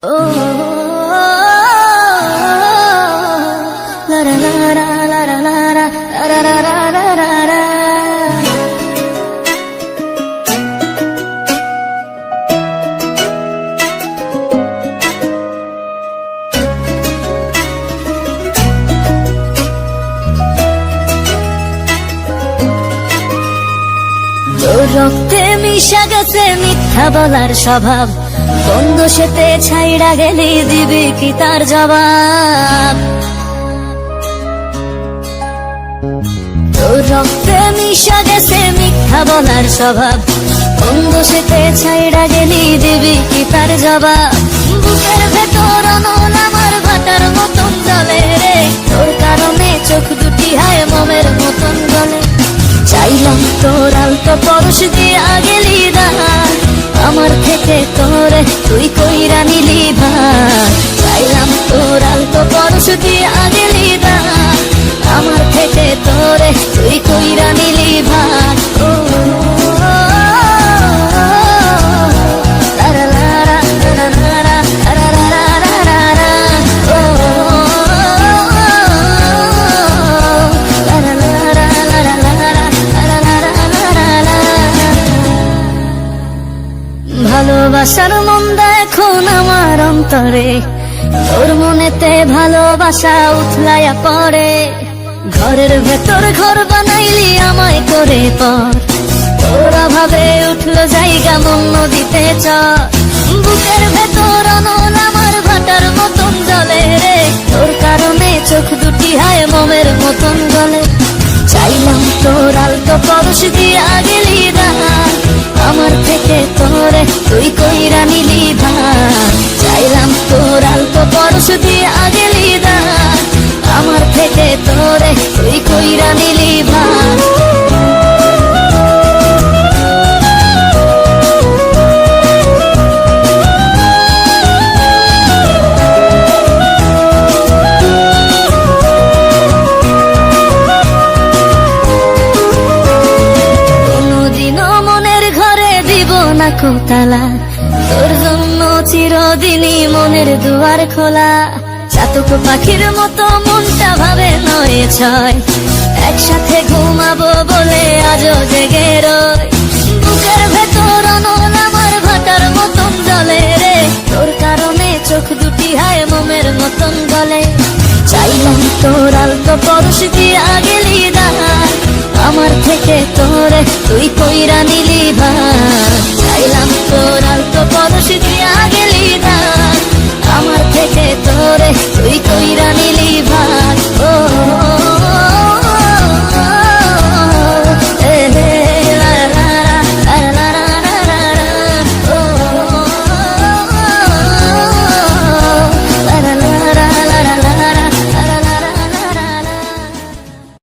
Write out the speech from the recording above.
la la la la la la la la la la la la. তোর রক্তে মিশা গেছে মিথ্যা বলার স্বভাব, বন্ধ সেতে ছাইড়া গেলি দিবি কি তার জবাব? তোর রক্তে মিশা গেছে মিথ্যা বলার স্বভাব, বন্ধ সেতে ছাইড়া গেলি দিবি কি তার জবাব? বুকের ভেতর অনল আমার ভাটার মতন জ্বলে রে, তোর কারণে চোখ দুটি হায় মোমের মতন গলে। চাইলাম তোর আলতো পরশ দিয়া গেলি দান, আমার থেকে তোরে তুই কইরা নিলি ভান। চাইলাম তোর আলতো পরশ দিয়া গেলি দান, আমার থেকে তোরে তুই কইরা নিলি ভান। ও ভালোবাসার মন্দা এখন আমার অন্তরে, তোর মনেতে ভালোবাসা উথলাইয়া পড়ে। ঘরের ভেতর ঘর বানাইলি আমায় করে পর, তোর অভাবে উঠলো জায়গা মন নদীতে চর। বুকের ভেতর অনল আমার ভাটার মতন জ্বলে রে, তোর কারণে চোখ দুটি হায় মোমের মতন গলে। চাইলাম তোর আলতো পরশ দিয়া গেলি দান, আমার থেকে তোরে তুই কইরা নিলি ভান। চাইলাম তোর আলতো পরশ দিয়া গেলি দান, আমার থেকে তোরে তুই কইরা নিলি ভান। কোতালা তোর জন্য চিরদিনই মনের দুয়ার খোলা। চাতক পাখির মতো মনটা ভাবে নয় ছয়, একসাথে ঘুমাবো বলে আজও জেগে রয়। বুকের ভেতর অনল আমার ভাটার মতন জ্বলে রে, তোর কারণে চোখ দুটি হায় মোমের মতন গলে। চাইলাম তোর আলতো পরশ দিয়া গেলি দান, আমার থেকে তোরে তুই কইরা নিলি ভান। চাইলাম তোর আলতো পরশ দিয়া গেলি